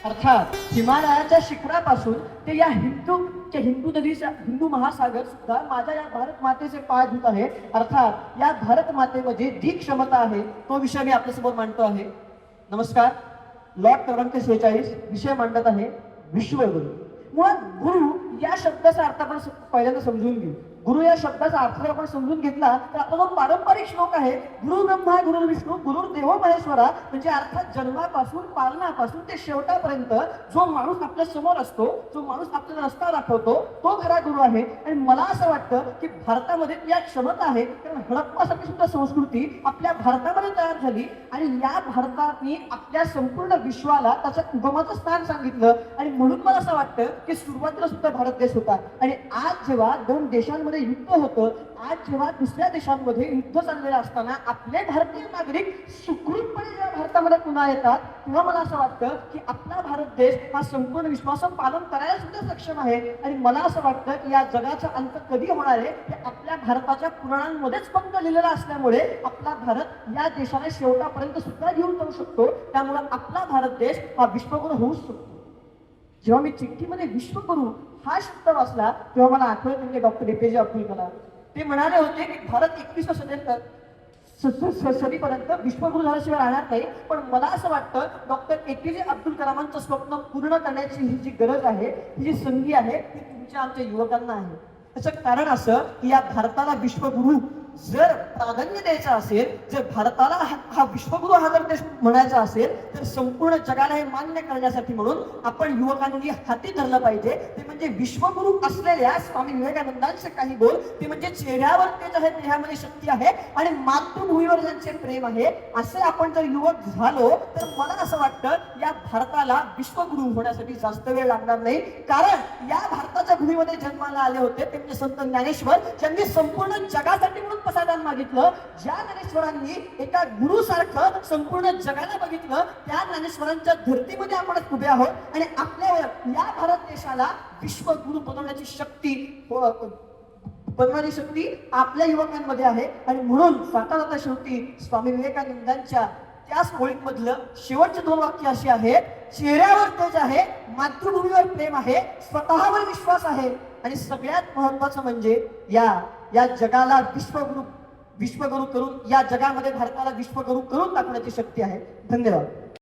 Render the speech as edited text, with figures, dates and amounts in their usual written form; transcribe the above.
अर्थात हिमालयाच्या शिखरापासून ते या हिंदू नदीचा हिंदू महासागर सुद्धा माझ्या या भारत मातेचे पाय धुत आहे. अर्थात या भारत मातेमध्ये जी क्षमता आहे तो विषय मी आपल्यासमोर मांडतो आहे. नमस्कार. लॉट क्रमांक 46 विषय मांडत आहे विश्वगुरु. मुळात गुरु या शब्दाचा अर्थ आपण पहिल्यांदा समजून घेऊ. गुरु या शब्दाचा अर्थ जर आपण समजून घेतला तर आपला जो पारंपरिक श्लोक आहे, गुरु ब्रह्मा गुरु विष्णू गुरुर्देव महेश्वरा, म्हणजे अर्थात जन्मापासून पालनापासून ते शेवटापर्यंत जो माणूस आपल्या समोर असतो, जो माणूस आपल्याला रस्ता दाखवतो, तो खरा गुरु आहे. आणि मला असं वाटतं की भारतामध्ये या क्षमता आहे, कारण हडप्पासारखी सुद्धा संस्कृती आपल्या भारतामध्ये तयार झाली आणि या भारताने आपल्या संपूर्ण विश्वाला त्याचं उगमाचं स्थान सांगितलं. आणि म्हणून मला असं वाटतं की सुरुवातीला सुद्धा भारत देश होता. आणि आज जेव्हा दोन देशांमध्ये युद्ध होतं, आज जेव्हा दुसऱ्या देशांमध्ये युद्ध चाललेलं असताना आपले भारतीय नागरिक सुखरूपपणे जेव्हा भारतामध्ये पुन्हा येतात, तेव्हा मला असं वाटतं की आपला भारत देश हा संपूर्ण विश्वाचं पालन करायला सुद्धा सक्षम आहे. आणि मला असं वाटतं की या जगाचा अंत कधी होणार आहे हे आपल्या भारताच्या पुराणांमध्येच फक्त लिहिलेलं असल्यामुळे आपला भारत या देशाने शेवटापर्यंत सुद्धा घेऊन जाऊ शकतो. त्यामुळे आपला भारत देश हा विश्वगुरु होऊच शकतो. जेव्हा मी चिठ्ठीमध्ये विश्वगुरु हा शब्द वाचला तेव्हा मला आठवत म्हणजे डॉक्टर APJ अब्दुल कलाम. ते म्हणाले होते की भारत 21व्या सदीपर्यंत विश्वगुरु झाल्याशिवाय राहणार नाही. पण मला असं वाटतं डॉक्टर APJ अब्दुल कलामांचं स्वप्न पूर्ण करण्याची ही जी गरज आहे, ही जी संधी आहे, ती तुमच्या आमच्या युवकांना आहे. त्याचं कारण असं की या भारताला विश्वगुरु जर प्राधान्य द्यायचं असेल, जर भारताला हा विश्वगुरु हा जर देश म्हणायचा असेल, तर संपूर्ण जगाला हे मान्य करण्यासाठी म्हणून आपण युवकांनी हाती धरलं पाहिजे. ते म्हणजे विश्वगुरु असलेल्या स्वामी विवेकानंदांचे काही बोल, ते म्हणजे चेहऱ्यावर तेज आहे, देहामध्ये शक्ती आहे आणि मातृभूमीवर ज्यांचे प्रेम आहे, असे आपण जर युवक झालो तर मला असं वाटतं या भारताला विश्वगुरु होण्यासाठी जास्त वेळ लागणार नाही. कारण या भारताच्या भूमीमध्ये जन्माला आले होते ते म्हणजे संत ज्ञानेश्वर, ज्यांनी संपूर्ण जगासाठी म्हणून प्रसादान मागितलं. ज्या ज्ञानेश्वरांनी एका गुरु सारखं संपूर्ण जगाला बघितलं, त्या ज्ञानेश्वरांच्या धर्तीमध्ये आपण उभे आहोत आणि आपल्यावर या भारत देशाला विश्वगुरु बनवण्याची शक्ती आपल्या युवकांमध्ये आहे. आणि म्हणून जाता शेवटी स्वामी विवेकानंदांच्या त्याच ओळीमधलं शेवटचे 2 वाक्य अशी आहेत: चेहऱ्यावर तेज आहे, मातृभूमीवर प्रेम आहे, स्वतःवर विश्वास आहे आणि सगळ्यात महत्वाचं म्हणजे या जगाला विश्वगुरु करून, या जगामध्ये भारताला विश्वगुरु करून दाखवण्याची शक्ती आहे. धन्यवाद.